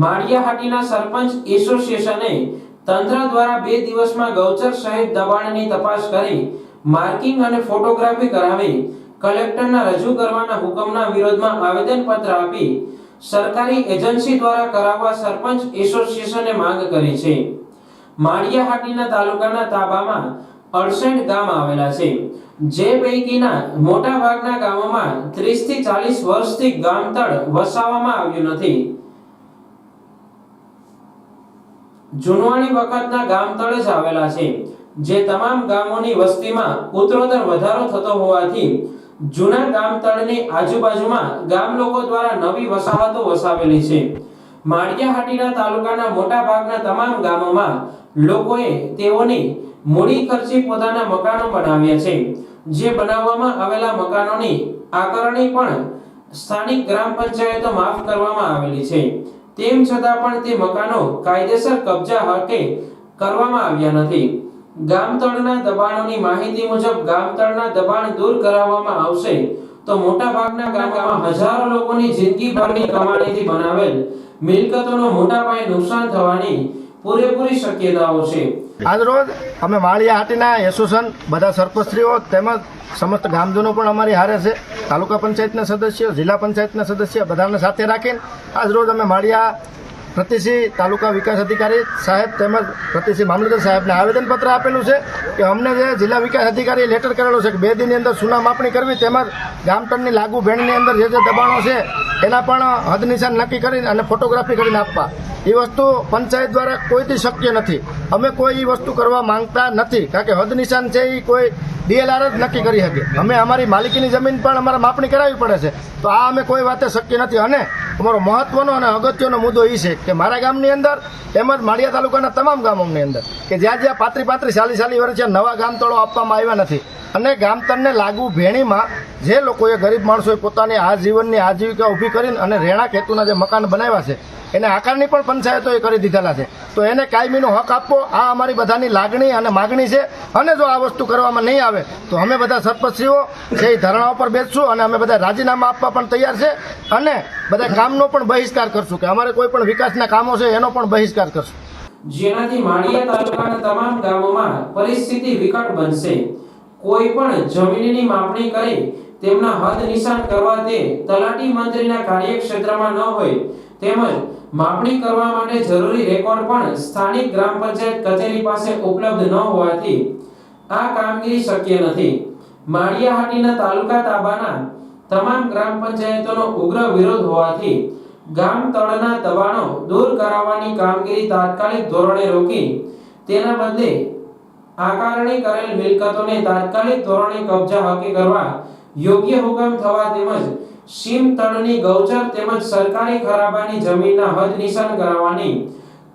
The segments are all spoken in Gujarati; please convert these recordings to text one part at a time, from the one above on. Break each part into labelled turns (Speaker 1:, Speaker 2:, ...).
Speaker 1: માળિયાહાટીના સરપંચ એસોસિએશને તંત્ર દ્વારા 2 દિવસમાં ગૌચર સહિત દબાણની તપાસ કરી માર્કિંગ અને ફોટોગ્રાફી કરાવી કલેક્ટરના રજૂ કરવાના હુકમના વિરોધમાં આવેદનપત્ર આપી સરકારી એજન્સી દ્વારા કરાવવા સરપંચ એસોસિએશને માંગ કરી છે। માળિયાહાટીના તાલુકાના તાબામાં 68 ગામ આવેલા છે, જે પૈકીના મોટા ભાગના ગામોમાં 30 થી 40 વર્ષથી ગામતળ વસાવવામાં આવ્યું નથી। જૂનવાણી વખતના ગામતળ જ આવેલા છે, જે તમામ ગામોની વસ્તીમાં ઉત્તરોત્તર વધારો થતો હોવાથી જૂના ગામતળની આજુબાજુમાં ગામ લોકો દ્વારા નવી વસાહતો વસાવેલી છે। માળિયાહાટીના તાલુકાના મોટા ભાગના તમામ ગામોમાં લોકોએ તેઓની મૂડી ખર્ચી પોતાના મકાનો બનાવ્યા છે, જે બનાવવામાં આવેલા મકાનોની આકારણી પણ સ્થાનિક ગ્રામ પંચાયતો માફ કરવામાં આવેલી છે। તેમ છતાં પણ તે મકાનો કાયદેસર કબજા હકે કરવામાં આવ્યા નથી। ગામતળના દબાણોની માહિતી મુજબ ગામતળના દબાણ દૂર કરાવવામાં આવશે તો મોટા ભાગના ગામોમાં હજારો લોકોની જિંદગીભરની કમાણીથી બનાવેલ મિલકતોનો મોટા પાયે નુકસાન થવાની પૂરેપૂરી શક્યતાઓ છે।
Speaker 2: આજરોજ અમે માળિયાહાટીના એસોસિએશન બધા સરપંચશ્રીઓ તેમજ સમસ્ત ગામજનો પણ અમારી હારે છે। તાલુકા પંચાયતના સદસ્યો, જિલ્લા પંચાયતના સદસ્ય બધાને સાથે રાખીને આજરોજ અમે માળિયા પ્રતિસિંહ તાલુકા વિકાસ અધિકારી સાહેબ તેમજ પ્રતિસિંહ મામલતદાર સાહેબને આવેદનપત્ર આપેલું છે કે અમને જે જિલ્લા વિકાસ અધિકારીએ લેટર કરેલો છે કે 2 દિનની અંદર સુના માપણી કરવી તેમજ ગામતળની લાગુ ભેણની અંદર જે દબાણો છે એના પણ હદ નિશાન નક્કી કરીને અને ફોટોગ્રાફી કરીને આપવા। એ વસ્તુ પંચાયત દ્વારા કોઈથી શક્ય નથી। અમે કોઈ એ વસ્તુ કરવા માંગતા નથી, કારણ કે હદ નિશાન છે એ કોઈ DLR જ નક્કી કરી શકે। અમે અમારી માલિકીની જમીન પણ અમારે માપણી કરાવવી પડે છે, તો આ અમે કોઈ વાતે શક્ય નથી। અને અમારો મહત્વનો અને અગત્યનો મુદ્દો એ છે કે મારા ગામની અંદર તેમજ માળિયા તાલુકાના તમામ ગામોની અંદર કે જ્યાં 35-40 વર્ષથી નવા ગામતળો આપવામાં આવ્યા નથી અને ગામતળને લાગુ ભેણીમાં જે લોકોએ ગરીબ માણસોએ પોતાની આજીવનની આજીવિકા ઊભી કરીને અને રહેણાંક હેતુના જે મકાન બનાવ્યા છે એને આકારની પણ પંચાયતોએ કરી દીધેલા છે, તો એને કાયમીનો હક આપવો આ અમારી બધાની લાગણી અને માગણી છે। અને જો આ વસ્તુ કરવામાં નહીં આવે તો અમે બધા સરપંચશ્રીઓ છે એ ધરણા ઉપર બેસશું અને અમે બધા રાજીનામા આપવા પણ તૈયાર છે અને બધા કામનો પણ બહિષ્કાર કરશું કે અમારે કોઈ પણ વિકાસના કામો છે એનો પણ બહિષ્કાર કરશું,
Speaker 1: જેનાથી માળિયા તાલુકાના તમામ ગામોમાં પરિસ્થિતિ વિકટ બનશે। કોઈ પણ જમીનની માપણી કરી તેમના હદ નિશાન કરવા તે તલાટી મંત્રીના કાર્યક્ષેત્રમાં ન હોય તેમજ માપણી કરવા માટે જરૂરી રેકોર્ડ પણ સ્થાનિક ગ્રામ પંચાયત કચેરી પાસે ઉપલબ્ધ ન હોવાથી આ કામગીરી શક્ય નથી। માળિયાહાટીના તાલુકા તાબાના તમામ ગ્રામ પંચાયતોનો ઉગ્ર વિરોધ હોવાથી ગામતળના દબાણો દૂર કરાવવાની કામગીરી તાત્કાલિક ધોરણે રોકી તેના બદલે આકારણી કરેલ મિલકતોને તાત્કાલિક ધોરણે કબજા હકે કરવા યોગ્ય હુકમ થવા તેમજ સીમતળની ગૌચર તેમજ સરકારી ખરાબાની જમીનના હદ નિશાન કરાવવાની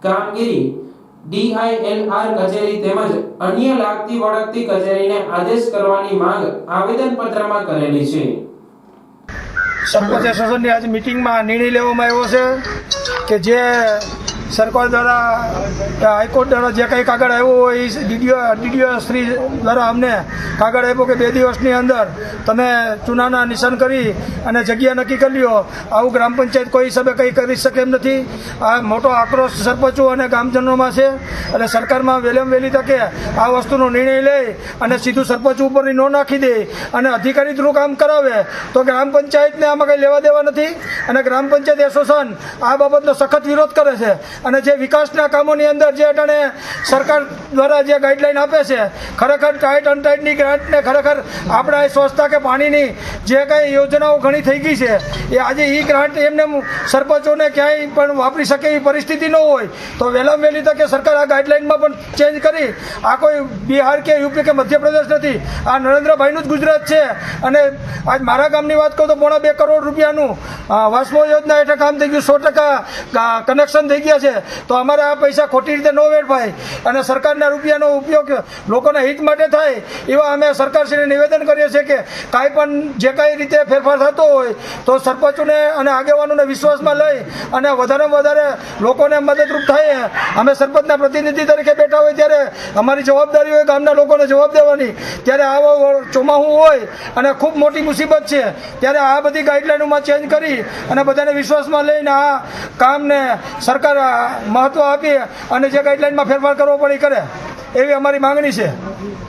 Speaker 1: કામગીરી DILR કચેરી તેમજ અન્ય લાગતી વળગતી કચેરીને આદેશ કરવાની માંગ આવેદનપત્રમાં કરેલી છે।
Speaker 3: સરપંચ એસોસિએશનની આજે મિટિંગમાં નિર્ણય લેવામાં આવ્યો છે કે જે સરકાર દ્વારા હાઈકોર્ટ દ્વારા જે કંઈ કાગળ આવ્યો હોય એ DDO શ્રી દ્વારા અમને કાગળ આપ્યો કે 2 દિવસની અંદર તમે ચૂનાના નિશાન કરી અને જગ્યા નક્કી કરી લ્યો। આવું ગ્રામ પંચાયત કોઈ હિસાબે કંઈ કરી શકે એમ નથી। આ મોટો આક્રોશ સરપંચો અને ગામજનોમાં છે અને સરકારમાં વહેલામાં વહેલી તકે આ વસ્તુનો નિર્ણય લે અને સીધું સરપંચ ઉપરની નો નાખી દે અને અધિકારી થ્રુ કામ કરાવે તો ગ્રામ પંચાયતને આમાં કંઈ લેવા દેવા નથી અને ગ્રામ પંચાયત એસોસિએશન આ બાબતનો સખત વિરોધ કરે છે। અને જે વિકાસના કામોની અંદર જે અટાણે સરકાર દ્વારા જે ગાઈડલાઈન આપે છે ખરેખર ટાઈટ અનટાઈટની ગ્રાન્ટને ખરેખર આપણા સ્વચ્છતા કે પાણીની જે કંઈ યોજનાઓ ઘણી થઈ ગઈ છે એ આજે એ ગ્રાન્ટ એમને સરપંચોને ક્યાંય પણ વાપરી શકે એવી પરિસ્થિતિ ન હોય તો વહેલામાં વહેલી તકે સરકાર આ ગાઈડલાઈનમાં પણ ચેન્જ કરી આ કોઈ બિહાર કે યુપી કે મધ્યપ્રદેશ નથી, આ નરેન્દ્રભાઈનું જ ગુજરાત છે। અને આજ મારા ગામની વાત કરું તો 2.5 કરોડ રૂપિયાનું વાસ્મો યોજના હેઠળ કામ થઈ ગયું, 100% કનેક્શન થઈ ગયા છે। તો અમારે આ પૈસા ખોટી રીતે ન વેડફાય અને સરકારને સરકારના રૂપિયાનો ઉપયોગ લોકોના હિત માટે થાય એવા અમે સરકારશ્રીને નિવેદન કરીએ છીએ કે કાંઈ પણ જે કાંઈ રીતે ફેરફાર થતો હોય તો સરપંચોને અને આગેવાનોને વિશ્વાસમાં લઈ અને વધારેમાં વધારે લોકોને મદદરૂપ થાય. અમે સરપંચના પ્રતિનિધિ તરીકે બેઠા હોય ત્યારે અમારી જવાબદારી હોય ગામના લોકોને જવાબ દેવાની. ત્યારે આવો ચોમાસું હોય અને ખૂબ મોટી મુસીબત છે ત્યારે આ બધી ગાઈડલાઈનોમાં ચેન્જ કરી અને બધાને વિશ્વાસમાં લઈને આ કામને સરકાર મહત્વ આપી અને જે ગાઈડલાઈનમાં ફેરફાર કરવો પડે એ કરે એવી અમારી માંગણી છે.